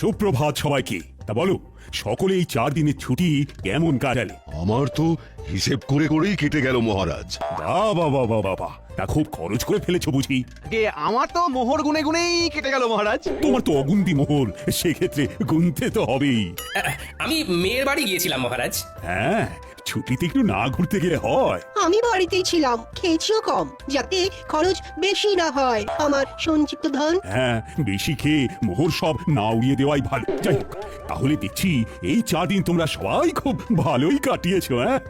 সুপ্রভাত সবাইকে। তা বলো, সকলে এই 4 দিনের ছুটি কেমন কাটালে? আমার তো হিসেব করে করেই কেটে গেল মহারাজ। বাবা বাবা বাবা, তা খুব খরচ করে ফেলেছো বুঝি? আমার তো মোহর গুনে গুনেই কেটে গেল মহারাজ। তোমার তো অগুন্তি মোহর, সেক্ষেত্রে গুনতে তো হবেই। আমি মেয়ের বাড়ি গিয়েছিলাম মহারাজ। হ্যাঁ, ছুটিতে একটু না ঘুরতে গেলে হয়? আমি বাড়িতেই ছিলাম, খেয়েছিও কম, যাতে খরচ বেশি না হয় আমার সঞ্চিত ধন। হ্যাঁ, বেশি খেয়ে মোহর সব না উড়িয়ে দেওয়াই ভালো। যাই হোক, তাহলে দেখছি এই 4 দিন তোমরা সবাই খুব ভালোই কাটিয়েছো। হ্যাঁ,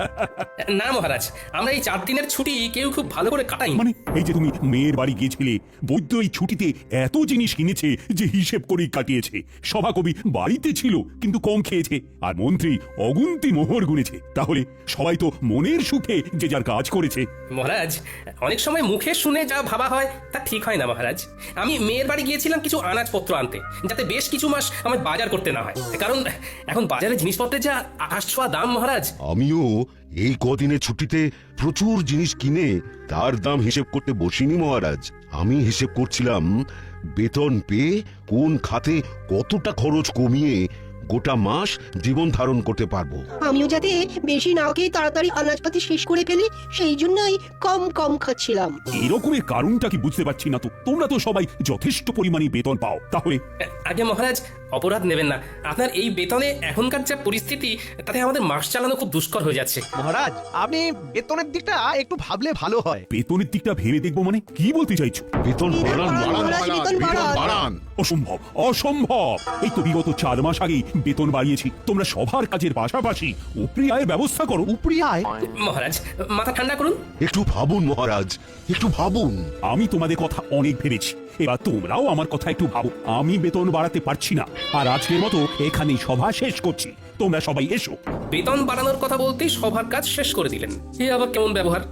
না মহারাজ, আমরা এই 4 দিনের ছুটি কেউ খুব ভালো করে কাটাই। মানে এই যে তুমি মেয়ের বাড়ি গিয়েছিলে, বৈদ্য এই ছুটিতে এত জিনিস কিনেছে যে হিসেব করেই কাটিয়েছে। সভাকবি বাড়িতে ছিল কিন্তু কম খেয়েছে, আর মন্ত্রী অগুন্তি মোহর গুনেছে। তাহলে সবাই তো মনের সুখে যে যার কাজ করেছে। মহারাজ, অনেক সময় মুখে শুনে যা ভাবা হয় তা ঠিক হয় না মহারাজ। আমি মেয়ের বাড়ি গিয়েছিলাম কিছু আনাজপত্র আনতে, যাতে বেশ কিছু মাস আমার বাজার করতে না হয়। কারণ এখন বাজারে জিনিসপত্রের যা আকাশ ছোঁয়া দাম মহারাজ। আমিও এই কদিনের ছুটিতে প্রচুর জিনিস কিনে তার দাম হিসেব করতে বসিনি মহারাজ। আমি হিসেব করছিলাম বেতন পেয়ে কোন খাতে কতটা খরচ কমিয়ে গোটা মাস জীবন ধারণ করতে পারবো। আমিও যাতে বেশি না খেয়ে তাড়াতাড়ি আনাজপাতি শেষ করে ফেলি, সেই জন্যই কম কম খাচ্ছিলাম। এরকমের কারণটা কি বুঝতে পারছি না তো। তোমরা তো সবাই যথেষ্ট পরিমাণে বেতন পাও, তাহলে আগে মহারাজ, অপরাধ নেবেন না। আপনার এই বেতনে এখনকার যা পরিস্থিতি, তাতে আমাদের মাস চালানো খুব দুষ্কর হয়ে যাচ্ছে। মহারাজ, আপনি বেতনের দিকটা একটু ভাবলে ভালো হয়। বেতনের দিকটা ভেবে দেখবো মানে কি বলতে চাইছো? বেতন বাড়ান, বাড়ান, মহারাজ, বাড়ান, বেতন বেতন বাড়ান। বাড়ান। অসম্ভব, অসম্ভব। এই তো বিগত 4 মাস আগেই বেতন বাড়িয়েছি। তোমরা সবার কাজের পাশাপাশি উপরি আয়ের ব্যবস্থা করো। উপরি আয়? মহারাজ, মাথা ঠান্ডা করুন। একটু ভাবুন মহারাজ, একটু ভাবুন। আমি তোমাদের কথা অনেক ভেবেছি, এবার তোমরাও আমার কথা একটু ভাবো। আমি বেতন বাড়াতে পারছি না, আর আজকের মতো এখানেই সভা শেষ করছি। তোমরা সবাই এসো। বেতন বাড়ানোর কথা বলতেই সবার কাজ শেষ করে দিলেন। এ আবার কেমন ব্যবহার?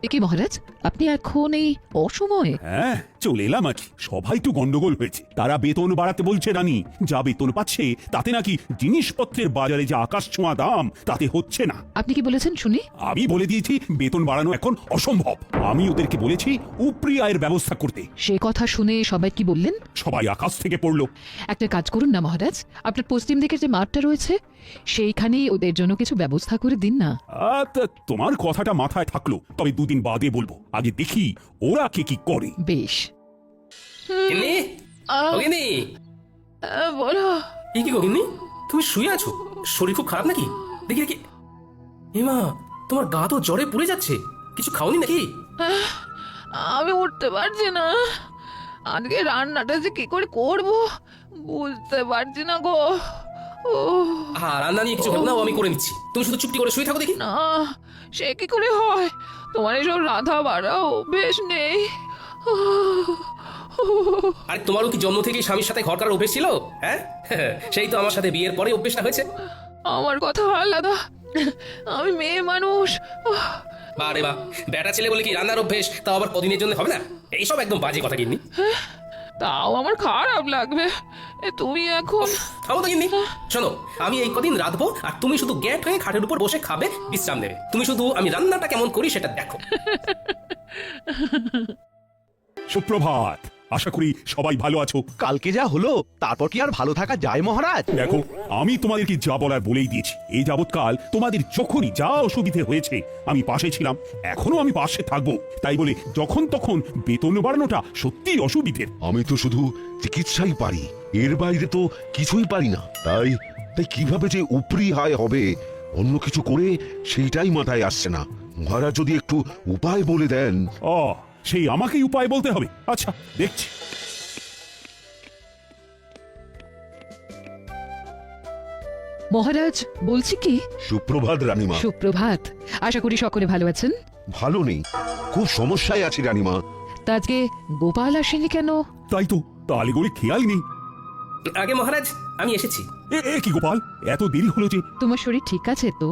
একে মহারাজ, আপনি এখন এই অসময়ে? হ্যাঁ, চলে এলাম আর কি। সবাই একটু গন্ডগোল হয়েছে। তারা বেতন বাড়াতে বলছে রানী, যা বেতন পাচ্ছে তাতে নাকি জিনিসপত্রের বাজারে যে আকাশ ছোঁয়া দাম তাতে হচ্ছে না। আপনি কি বলেছেন শুনি? আমি বলে দিয়েছি বেতন বাড়ানো এখন অসম্ভব। আমি ওদেরকে বলেছি উপরি আয়ের ব্যবস্থা করতে। সে কথা শুনে সবাই কি বললেন? সবাই আকাশ থেকে পড়লো। একটা কাজ করুন না মহারাজ, আপনার পশ্চিম দিকের যে মাঠটা রয়েছে সেইখানেই ওদের জন্য কিছু ব্যবস্থা করে দিন না। তা তোমার কথাটা মাথায় থাকলো, তবে 2 দিন বাদে বলবো। আগে দেখি ওরা কে কি করে। বেশ। গিন্নি, ও গিন্নি। বলো। এই কি গো গিন্নি, তুমি শুয়ে আছো? শরীর খুব খারাপ নাকি? দেখি দেখি। এমা, তোমার গা তো জ্বরে পুড়ে যাচ্ছে। কিছু খাওনি নাকি? আমি উঠতে পারছি না। আজকে রান্নাটা যে কি করে করব বুঝতে পারছি না গো। রান্না নিয়ে কিছু ভেবো না, আমি করে নিচ্ছি। তুমি শুধু চুপটি করে শুয়ে থাকো দেখি। না, সে কি করে হয়? তোমার এসব রাধা বাড়াও বেশ নেই। আরে তোমারও কি জন্ম থেকেই স্বামীর সাথে ঘর করার অভ্যেস ছিল? হ্যাঁ, সেই তো আমার সাথে বিয়ের পরে অভ্যেসটা হয়েছে। আমার কথা আলাদা, আমি মেয়ে মানুষ। বারে বা, বেটা ছেলে বলে কি রান্নার অভ্যেস তাও আবার কদিনের জন্য হবে না? এইসব একদম বাজে কথা গিন্নি। তাও আমার খারাপ লাগবে। তুমি এখন খাবো তো গিন্নি। শোনো, আমি এই কদিন রাঁধবো আর তুমি শুধু গ্যাট হয়ে খাটের উপর বসে খাবে, বিশ্রাম নেবে। তুমি শুধু আমি রান্নাটা কেমন করি সেটা দেখো। সুপ্রভাত, আশা করি সবাই ভালো আছো। কালকে যা হলো তারপর কি আর ভালো থাকা যায় মহারাজ? দেখো, আমি তোমাদেরকে যা বলার বলেই দিয়েছি। এই যাবৎকাল তোমাদের যখনই যা অসুবিধে হয়েছে আমি পাশে ছিলাম, এখনো আমি পাশে থাকবো। তাই বলে যখন তখন বেতন বাড়ানোটা সত্যিই অসুবিধের। আমি তো শুধু চিকিৎসাই পারি, এর বাইরে তো কিছুই পারি না। তাই তাই কিভাবে যে উপরি আয় হবে অন্য কিছু করে সেইটাই মাথায় আসছে না। মহারাজ যদি একটু উপায় বলে দেন। সেই আমাকেই উপায় বলতে হবে? আচ্ছা, দেখছি। মহারাজ বলছি কি? সুপ্রভাত রানীমা। সুপ্রভাত। আশা করি সকলে ভালো আছেন। ভালো নেই, খুব সমস্যায় আছি রানীমা। তা আজকে গোপাল আসেনি কেন? তাই তো, তালে গড়ে খেয়াল নেই। আগে মহারাজ, আমি এসেছি। এ কি গোপাল, এত দেরি হলো যে? তোমার শরীর ঠিক আছে তো?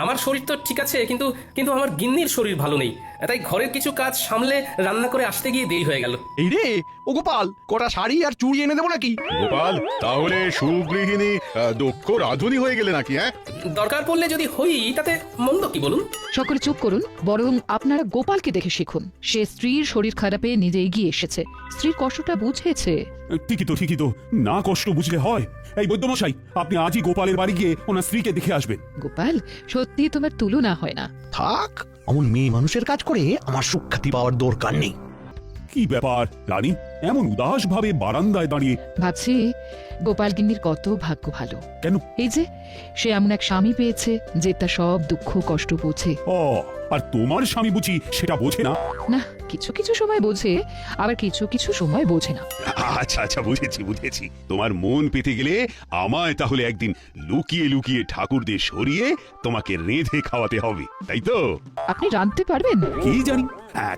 আমার শরীর তো ঠিক আছে, কিন্তু কিন্তু আমার গিন্নির শরীর ভালো নেই, তাই ঘরের কিছু কাজ সামলে রান্না করে আসতে গিয়ে দেরি হয়ে গেল। এই রে ও গোপাল, কটা শাড়ি আর চুড়ি এনে দেবো নাকি? গোপাল, তাহলে সুগৃহিণী দক্ষ রাধুনী হয়ে গেলে নাকি? হ্যাঁ, দরকার পড়লে যদি হই তাতে মন্দ কি বলুন? সকলে চুপ করুন, বরং আপনারা গোপালকে দেখে শিখুন। সে স্ত্রীর শরীর খারাপে নিজে এগিয়ে এসেছে, স্ত্রীর কষ্টটা বুঝেছে। ঠিকই তো, না কষ্ট বুঝলে হয়। এই বৈদ্যমশাই, আপনি আজই গোপালের বাড়ি গিয়ে ওনার স্ত্রীকে দেখে আসবেন। গোপাল, সত্যি তোমার তুলনা হয় না। থাক, অমন মেয়ে মানুষের কাজ করে আমার সুখ্যাতি পাওয়ার দরকার নেই। কি ব্যাপার রানী, এমন উদাস ভাবে বারান্দায় দাঁড়িয়ে? ভাবছি গোপাল গিন্নির কত ভাগ্য ভালো। কেন? এই যে সে এমন এক স্বামী পেয়েছে যে তার সব দুঃখ কষ্ট বোঝে। ও, আর তোমার স্বামী বুঝি সেটা বোঝে না? না, কিছু কিছু সময় বোঝে, আবার কিছু কিছু সময় বোঝে না। আচ্ছা বুঝেছি। তোমার মন পেতে গেলে আমায় তাহলে একদিন লুকিয়ে লুকিয়ে ঠাকুরদের সরিয়ে তোমাকে রেঁধে খাওয়াতে হবে, তাই তো? আপনি রাঁধতে পারবেন? কি জানি,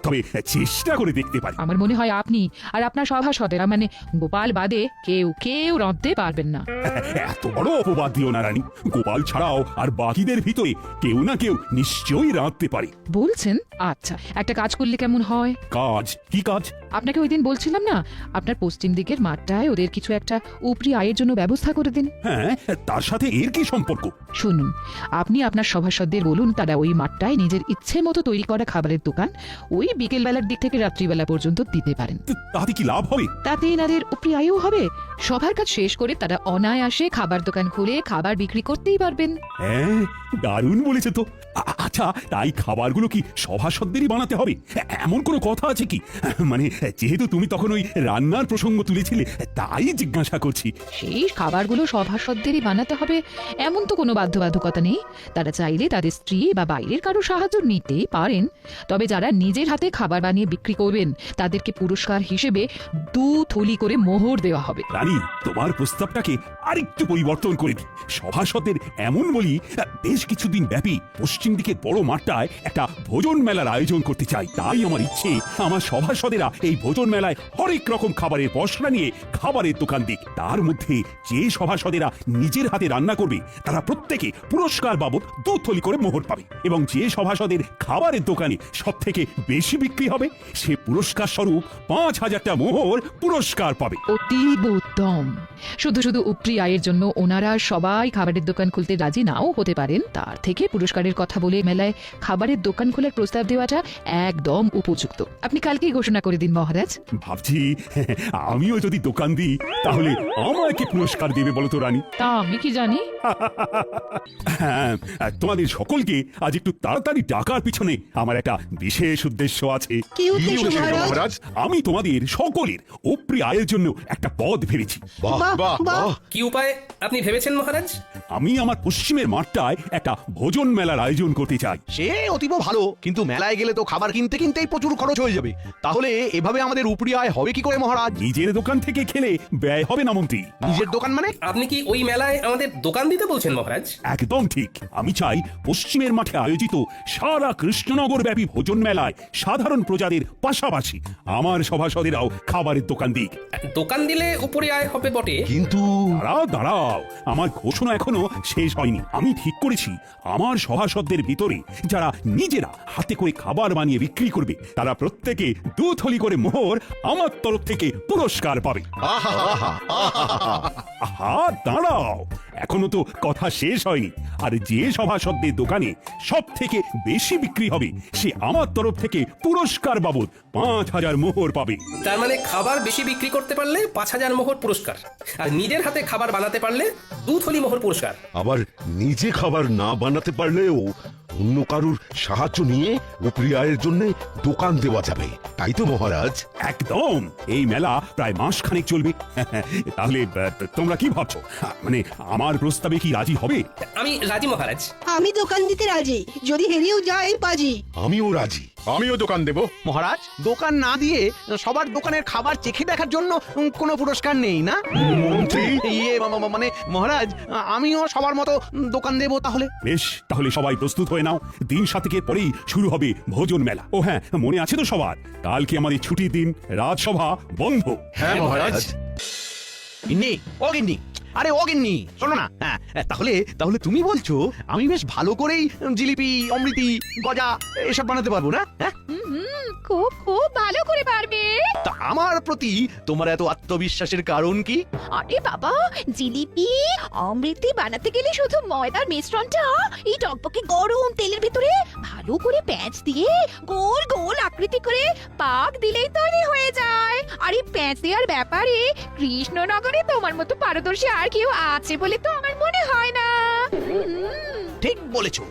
তবে চেষ্টা করে দেখতে পারি। আমার মনে হয় আপনি আর আপনার সভাসদেরা, মানে গোপাল বাদে কেউ রাঁধতে পারবেন না। এত বড় অপবাদ দিও না রানী। গোপাল ছাড়াও আর বাকিদের ভিতরে কেউ না কেউ নিশ্চয়ই রাঁধতে পারে। বলছেন? আচ্ছা, একটা কাজ করলে কেমন হয়? কাজ? কি কাজ? আপনাকে ওই দিন বলছিলাম না, আপনার পশ্চিম দিকের মাঠটায় ওদের কিছু একটা উপরি আয়ের জন্য ব্যবস্থা করে দিন। হ্যাঁ, তার সাথে এর কি সম্পর্ক? শুনুন, আপনি আপনার সভাসদদের বলুন তারা ওই মাঠটায় নিজের ইচ্ছে মতো তৈরি করা খাবারের দোকান ওই বিকেল বেলার দিক থেকে রাত্রিবেলা পর্যন্ত দিতে পারেন। তাতে কি লাভ হবে? তাতে এনাদের উপরি আয়ও হবে। সবার কাজ শেষ করে তারা অনায়াসে খাবার দোকান খুলে খাবার বিক্রি করতেই পারবেন। হ্যাঁ, দারুণ বলেছে তো। আচ্ছা, তাই খাবারগুলো কি সভাসদেরই বানাতে হবে? এমন কোনো কথা আছে কি? মানে যেহেতু তুমি তখন ওই রান্নার প্রসঙ্গ তুলেছিলে, তাই জিজ্ঞাসা করছি। সেই খাবারগুলো সভাসদেরই বানাতে হবে এমন তো কোনো বাধ্যবাধকতা নেই। তারা চাইলে তাদের স্ত্রী বা বাইরের কারো সাহায্য নিতেই পারেন। তবে যারা নিজের হাতে খাবার বানিয়ে বিক্রি করবেন তাদেরকে পুরস্কার হিসেবে 2 থলি করে মোহর দেওয়া হবে। রানী, তোমার প্রস্তাবটাকে আরেকটু পরিবর্তন করে দিই। সভাসদের এমন বলি, বেশ কিছুদিন ব্যাপী পশ্চিম দিকের বড় মাঠটায় একটা ভোজন মেলার আয়োজন করতে চাই। তাই আমার ইচ্ছে, আমার সভাসদেরা এই ভোজন মেলায় হরেক রকম খাবারের পসরা নিয়ে খাবারের দোকান দিক। তার মধ্যে যে সভাসদেরা নিজের হাতে রান্না করবে তারা প্রত্যেকে পুরস্কার বাবদ 2 থলি করে মোহর পাবে, এবং যে সভাসদের খাবারের দোকানে সব থেকে বেশি বিক্রি হবে সে পুরস্কার স্বরূপ 5000টা মোহর পুরস্কার পাবে। অতীব উত্তম। শুধু শুধু উপরি আয়ের জন্য ওনারা সবাই খাবারের দোকান খুলতে রাজি নাও হতে পারেন। তার থেকে পুরস্কারের কথা বলে মেলায় খাবারের দোকান খোলার প্রস্তাব দেওয়াটা একদম উপযুক্ত। আপনি কালকেই ঘোষণা করে দিন মহারাজ। ভাবছি আমিও যদি দোকান দিই তাহলে আমাকে পুরস্কার দেবে বলো তো রানী? তা আমি কি জানি? হ্যাঁ, তোমাদের সকলকে আজ একটু তাড়াতাড়ি ডাকার পিছনে আমার একটা বিশেষ উদ্দেশ্য আছে। কি উদ্দেশ্য মহারাজ? মহারাজ? আমি তোমাদের সকলের উপরি আয়ের জন্য একটা পদ ভেবেছি। বাহ বাহ, বাহ বাহ। বাহ! কি উপায় আপনি ভেবেছেন মহারাজ? আমি আমার পশ্চিমের মাঠটায় একটা ভোজন মেলার আয়োজন করতে চাই। সে অতীব ভালো, কিন্তু মেলায় গেলে তো খাবার কিনতেই প্রচুর খরচ হয়ে যাবে। তাহলে এভাবে আমাদের উপরি আয় হবে কি করে মহারাজ? নিজের দোকান থেকে খেলে ব্যয় হবে না মন্ত্রী। নিজের দোকান মানে? আপনি কি ওই মেলায় আমাদের দোকান দিতে বলছেন মহারাজ? একদম ঠিক। আমি চাই পশ্চিমের মাঠে আয়োজিত সারা কৃষ্ণনগর ব্যাপী ভোজন মেলায় সাধারণ প্রজাদের পাশাপাশি আমার সভাসদেরাও খাবারের দোকান দিক। দোকান দিলে উপরে আয় হবে বটে, কিন্তু দাঁড়াও, আমার ঘোষণা এখনো শেষ হয়নি। আমি ঠিক করেছি আমার সভাসদদের ভিতরে যারা নিজেরা হাতে করে খাবার বানিয়ে বিক্রি করবে তারা প্রত্যেকে 2 থলি করে মোহর আমার তরফ থেকে পুরস্কার পাবে। আহা, দাঁড়াও, এখনো তো কথা শেষ হয়নি। আর যে সভাসদের দোকানে সব থেকে বেশি বিক্রি হবে সে আমার তরফ থেকে পুরস্কার বাবদ 5000 মোহর পাবে। তার মানে খাবার বেশি বিক্রি করতে পারলে 5000 মোহর পুরস্কার, আর নিজের হাতে খাবার বানাতে পারলে 2 থলি মোহর পুরস্কার। আবার নিজে খাবার না বানাতে পারলেও অন্য কারুর সাহায্য নিয়ে উপরি আয়ের জন্য দোকান দেওয়া যাবে, তাই তো মহারাজ? একদম। এই মেলা প্রায় মাসখানেক চলবে। তাহলে তোমরা কি ভাবছো? মানে আমার প্রস্তাবে কি রাজি হবে? আমি রাজি মহারাজ। আমি দোকান দিতে রাজি, যদি হেরেও যায় বাজি। আমিও রাজি। আমিও দোকান দেব। মহারাজ, দোকান না দিয়ে সবার দোকানের খাবার চেখে দেখার জন্য কোনো পুরস্কার নেই না? মন্ত্রী? মানে মহারাজ, আমিও সবার মতো দোকান দেব তাহলে। বেশ, তাহলে সবাই প্রস্তুত হয়ে নাও। দিন 7 পরেই শুরু হবে ভোজন মেলা। ও হ্যাঁ, মনে আছে তো সবার, কালকে আমাদের ছুটির দিন, রাজসভা বন্ধ। হ্যাঁ মহারাজ। গিন্নি, ও গিন্নি, আরে ও গিন্নি শোনো না, হ্যাঁ তাহলে তাহলে তুমি বলছো আমি বেশ ভালো করেই জিলিপি অমৃতি গজা এসব বানাতে পারবো না? হ্যাঁ, খুব খুব ভালো করে পারবে। তা আমার প্রতি তোমার এত আত্মবিশ্বাসের কারণ কি? আরে বাবা, জিলিপি অমৃতি বানাতে গেলে শুধু ময়দার মিশ্রণটা এই টকবকে গরম তেলের ভিতরে ভালো করে প্যাঁচ দিয়ে গোল গোল আকৃতি করে পাক দিলেই তৈরি হয়ে যায়। আর এই প্যাঁচ দেওয়ার ব্যাপারে কৃষ্ণনগরে তোমার মতো পারদর্শী আর কেউ আছে বলে তো আমার মনে হয় না। ঠিক বলেছো,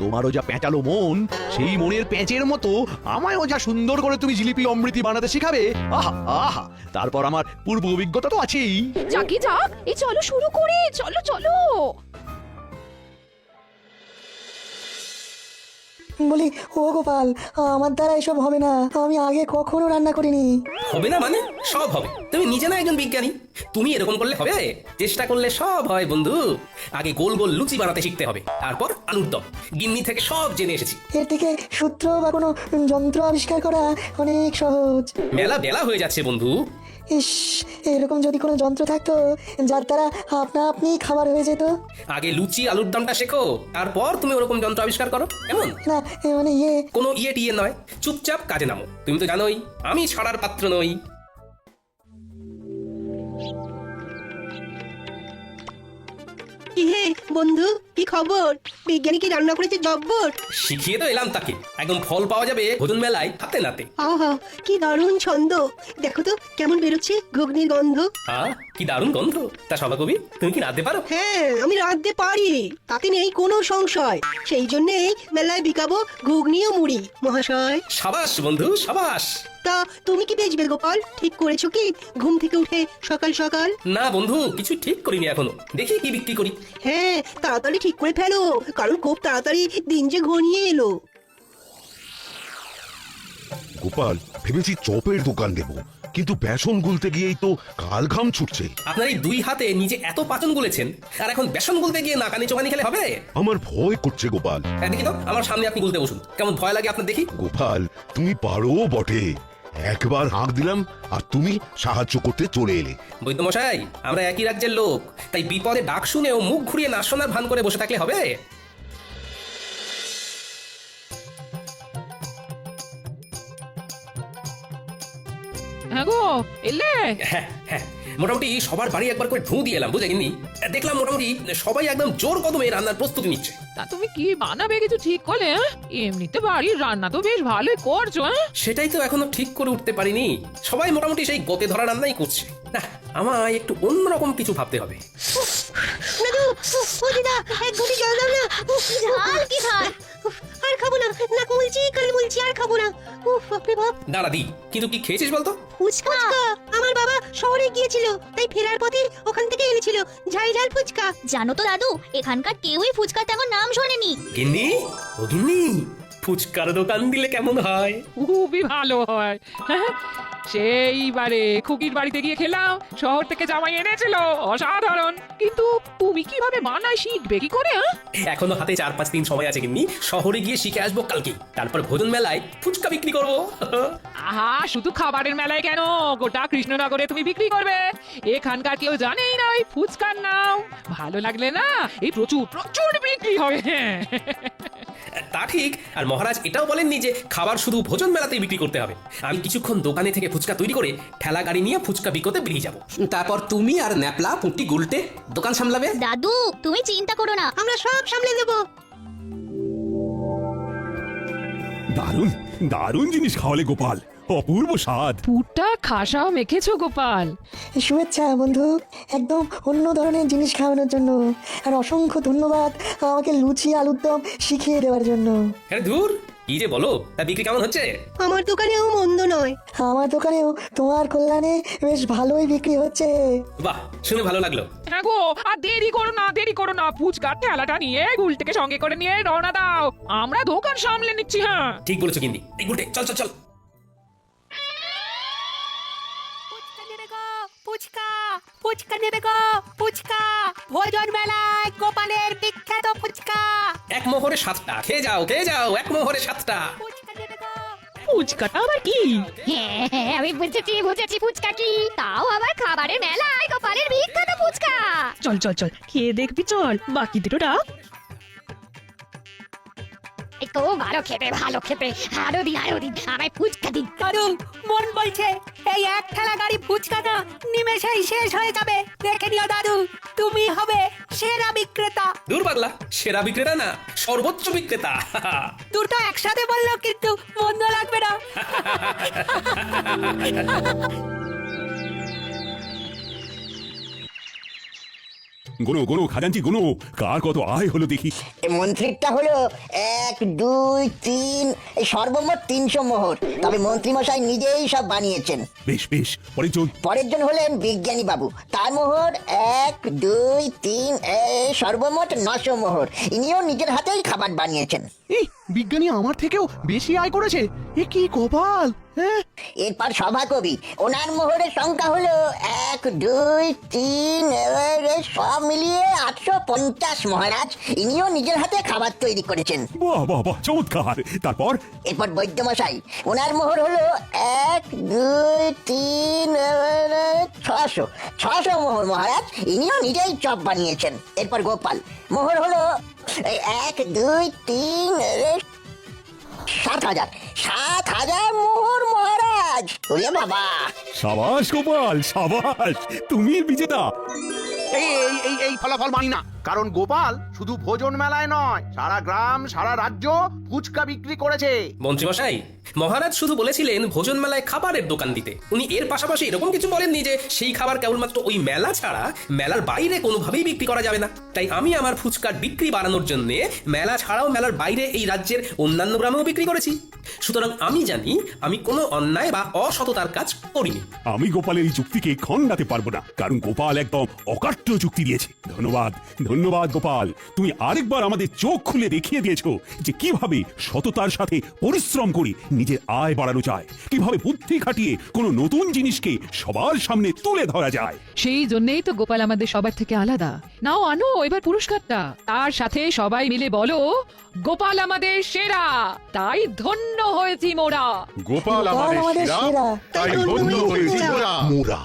তোমারও যা প্যাঁচালো মন, সেই মনের প্যাঁচের মতো আমায়ও যা সুন্দর করে তুমি জিলিপি অমৃতি বানাতে শেখাবে, আহা আহা, তারপর আমার পূর্ব অভিজ্ঞতা তো আছেই। যাকি যাক, এই চলো শুরু করে, চলো চলো। বলি ও গোপাল, আমার দ্বারা এসব হবে না, আমি আগে কখনো রান্না করিনি। হবে না মানে সব হবে। তুমি নিজে না একজন বিজ্ঞানী, তুমি এরকম করলে হবে? চেষ্টা করলে সব হয় বন্ধু। আগে গোল গোল লুচি বানাতে শিখতে হবে, তারপর আলুর দম। গিন্নি থেকে সব জেনে এসেছি। এর থেকে সূত্র বা কোনো যন্ত্র আবিষ্কার করা অনেক সহজ। মেলা বেলা হয়ে যাচ্ছে বন্ধু। ইস, এরকম যদি কোনো যন্ত্র থাকতো যার দ্বারা আপনা আপনি খাবার হয়ে যেত। আগে লুচি আলুর দমটা শেখো, তারপর তুমি ওরকম যন্ত্র আবিষ্কার করো। কেমন? না মানে ইয়ে, কোনো ইয়ে টিয়ে নয়, চুপচাপ কাজে নামো। তুমি তো জানোই আমি ছাড়ার পাত্র নই। কি হে বন্ধু, কি খবর? বিজ্ঞানী কি রান্না করেছে জব্বর? শিখিয়ে তো এলাম তাকে, একদম ফল পাওয়া যাবে ভোজন মেলায় হাতে নাতে। আহা, কি দারুণ ছন্দ! দেখো তো কেমন বেরোচ্ছে ঘুগনির গন্ধ। কি দারুণ গন্ধ! তা সভাকবি, তুমি কি রাঁধতে পারো? হ্যাঁ, আমি রাঁধতে পারি, তাতে নেই কোনো সংশয়। সেই জন্যেই মেলায় বিকাবো ঘুগনি ও মুড়ি মহাশয়। সাবাস বন্ধু, সাবাস। তা তুমি কি বেচবে গোপাল? ঠিক করেছো কি ঘুম থেকে উঠে সকাল সকাল? না বন্ধু, কিছু ঠিক করিনি এখনো, দেখি কি বিক্রি করি। হ্যাঁ, তাড়াতাড়ি ঠিক করে ফেলো, কারণ খুব তাড়াতাড়ি দিন যে ঘনিয়ে এলো। গোপাল, ভেবেছি চপের দোকান দেব, কিন্তু বেসন গুলতে গিয়েই তো কাল ঘাম ছুটছে। আপনার এই দুই হাতে নিজে এত পাচন গুলেছেন, আর এখন বেসন গুলতে গিয়ে নাকানি চোখানি খেলে হবে? আমার ভয় করছে গোপাল। দেখি তো, আমার সামনে আপনি গুলতে বসুন, কেমন ভয় লাগে আপনার দেখি। গোপাল, তুমি পারো বটে। একবার হাঁক দিলাম আর তুমি সাহায্য করতে চলে এলে। বৈদ্যমশাই, আমরা একই রাজ্যের লোক, তাই বিপদে ডাক শুনেও মুখ ঘুরিয়ে না শোনার ভান করে বসে থাকলে হবে? হ্যাঁ গো, এলে? হ্যাঁ হ্যাঁ, মোটামুটি সবার বাড়ি একবার করে ঢু দিয়ে এলাম, বুঝেননি? দেখলাম মোটামুটি সবাই একদম জোর কদমে রান্নার প্রস্তুতি নিচ্ছে। তা তুমি কি বানাবে কিছু ঠিক করলে? এমনিতে বাড়ির রান্না তো বেশ ভালোই করছো। সেটাই তো এখনো ঠিক করে উঠতে পারিনি। সবাই মোটামুটি সেই গতে ধরা রান্নাই করছে। না, আমায় একটু অন্যরকম কিছু ভাবতে হবে। দাদু, ও দিদা, এক ঘটি জল দাও না। ঝাল কি ঝাল! আর খাবো না, নাক মুলছি, কান মুলছি, আর খাবো না। উফ, বাপরে বাপ! দাঁড়া দি, কিন্তু কি খেয়েছিস বলতো? ফুচকা! আমার বাবা শহরে গিয়েছিল, তাই ফেরার পথে ওখান থেকে এনেছিল ঝাল ঝাল ফুচকা। জানো তো দাদু, এখানকার কেউই ফুচকার তেমন নাম শোনেনি। গিন্নি, ও গিন্নি, ফুচকার দোকান দিলে কেমন হয়? খুবই ভালো হয়। সেইবারে খুকির বাড়িতে গিয়ে খেলাম, শহর থেকে জামাই এনেছিল, অসাধারণ। কিন্তু তুমি কিভাবে বানাই শিখবে কি করে? এখনো হাতে 4-5 দিন সময় আছে গিন্নি, শহরে গিয়ে শিখে আসবো কালকে, তারপর ভোজন মেলায় ফুচকা বিক্রি করবো। আহা, শুধু খাবারের মেলায় কেন, গোটা কৃষ্ণনগরে তুমি বিক্রি করবে। এখানকার কেউ জানেই না ওই ফুচকার নাম। ভালো লাগলে না, এই প্রচুর প্রচুর বিক্রি হবে। তা ঠিক, আর মহারাজ এটাও বলেননি যে খাবার শুধু ভোজন মেলাতেই বিক্রি করতে হবে। আমি কিছুক্ষণ দোকানে থেকে ফুচকা তৈরি করে ঠেলা গাড়ি নিয়ে ফুচকা বিকোতে বেরিয়ে যাবো। তারপর তুমি আর ন্যাপলা পুঁটি গুলটে দোকান সামলাবে। দাদু, তুমি চিন্তা করো না, আমরা সব সামলে দেবো। দারুণ দারুণ জিনিস খাওয়ালে গোপাল, অপূর্ব স্বাদ। পুরটা খাসাও মেখেছো গোপাল। শুভেচ্ছা বন্ধু, একদম অন্য ধরনের জিনিস খাওয়ানোর জন্য। আর অসংখ্য ধন্যবাদ আমাকে লুচি আলুর দম শিখিয়ে দেওয়ার জন্য। আরে ধুর, কি যে বলো, তা বিক্রি কেমন হচ্ছে? আমার দোকানেও মন্দ নয়। আমার দোকানেও তোমার কল্যাণে বেশ ভালোই বিক্রি হচ্ছে। বাহ, শুনে ভালো লাগলো। হ্যাঁ গো, আর দেরি করো না, দেরি করো না, ফুচকার ঠেলাটা নিয়ে গুলটিকে সঙ্গে করে নিয়ে রওনা দাও, আমরা দোকান সামলে নিচ্ছি। হ্যাঁ, ঠিক বলেছো গিন্নি। এই গুলটে, চল চল চল। ফুচকা ফুচকা নেবে গো, ফুচকা ভোজন মেলায় গোপালের বিখ্যাত ফুচকা। এক মোহরে 7টা, খেয়ে যাও খেয়ে যাও, এক মোহরে 7টা। ফুচকা নেবে গো। ফুচকাটা আবার কি? হ্যাঁ হ্যাঁ আমি বুঝেছি বুঝেছি ফুচকা কি, তাও আবার খাবারের মেলায় গোপালের বিখ্যাত ফুচকা। চল চল চল খেয়ে দেখবি চল, বাকি দুটো ডাক। এই তো ভালো খেতে আরো দিন আমায় ফুচকা দিন। দাদু মন বলছে এই এক ঠেলা গাড়ি ফুচকাটা নিমেষেই শেষ হয়ে যাবে। দেখে নিও দাদু, তুমি হবে সেরা বিক্রেতা। দূর পাগলা, সেরা বিক্রেতা না, সর্বোচ্চ বিক্রেতা। দুটো একসাথে বললো কিন্তু মন্দ লাগবে না। গুনো গুনো খাজাঞ্চি গুনো, কার কত আয় হলো দেখি। মন্ত্রীরটা হলো 1 2 3, এই সর্বমোট 300 মোহর। তবে মন্ত্রী মশাই নিজেই সব বানিয়েছেন। বেশ বেশ, পরে চল। পরের জন হলেন বিজ্ঞানী বাবু, তার মোহর 1 2 3, এই সর্বমোট 900 মোহর। ইনিও নিজের হাতেই খাবার বানিয়েছেন। এই বিজ্ঞানী আমার থেকেও বেশি আয় করেছে, এ কি কপাল। হ্যাঁ, এরপর সভাকবি, ওনার মোহরের সংখ্যা হলো 1 2 3, সব মিলিয়ে 850 মহারাজ। ইনিও নিজের হাতে খাবার তৈরি করেছেন। বাহ বাহ বাহ, চমৎকার। তারপর এরপর বৈদ্যমশাই, ওনার মোহর হলো 1 2 3, 600 মোহর মহারাজ। ইনিও নিজেই চপ বানিয়েছেন। এরপর গোপাল, মোহর হলো 1 2 3, 7,000 মোহর মহারাজ। ওরে বাবা! সাবাস গোপাল, সাবাস, তুমি বিজেতা। এই ফলাফল মানি না, কারণ গোপাল শুধু ভোজন মেলায় নয়, সারা গ্রাম সারা রাজ্য ফুচকা বিক্রি করেছে। মন্ত্রীমশাই, মহারাজ শুধু বলেছিলেন ভোজন মেলায় খাবারের দোকান দিতে। উনি এর পাশাপাশি এরকম কিছু বলেননি যে সেই খাবার কেবলমাত্র ওই মেলা ছাড়া মেলার বাইরে কোনোভাবেই বিক্রি করা যাবে না। তাই আমি আমার ফুচকার বিক্রি বাড়ানোর জন্য মেলা ছাড়াও মেলার বাইরে এই রাজ্যের অন্যান্য গ্রামেও বিক্রি করেছি। সুতরাং আমি জানি আমি কোনো অন্যায় বা অসততার কাজ করিনি। আমি গোপালের এই যুক্তিকে খণ্ডাতে পারবো না, কারণ গোপাল একদম অকাট্য যুক্তি দিয়েছে। ধন্যবাদ ধন্যবাদ গোপাল, তুমি আরেকবার আমাদের চোখ খুলে দেখিয়ে দিয়েছো যে কিভাবে সততার সাথে পরিশ্রম করে নিজের আয় বাড়ানো যায়, কিভাবে বুদ্ধি খাটিয়ে কোনো নতুন জিনিসকে সবার সামনে তুলে ধরা যায়। সেই জন্যই তো গোপাল আমাদের সবার থেকে আলাদা। নাও আনো এবার পুরস্কারটা, তার সাথে সবাই মিলে বলো গোপাল আমাদের সেরা, তাই ধন্য হয়েছি মোরা। গোপাল আমাদের সেরা, তাই ধন্য হয়েছি মোরা।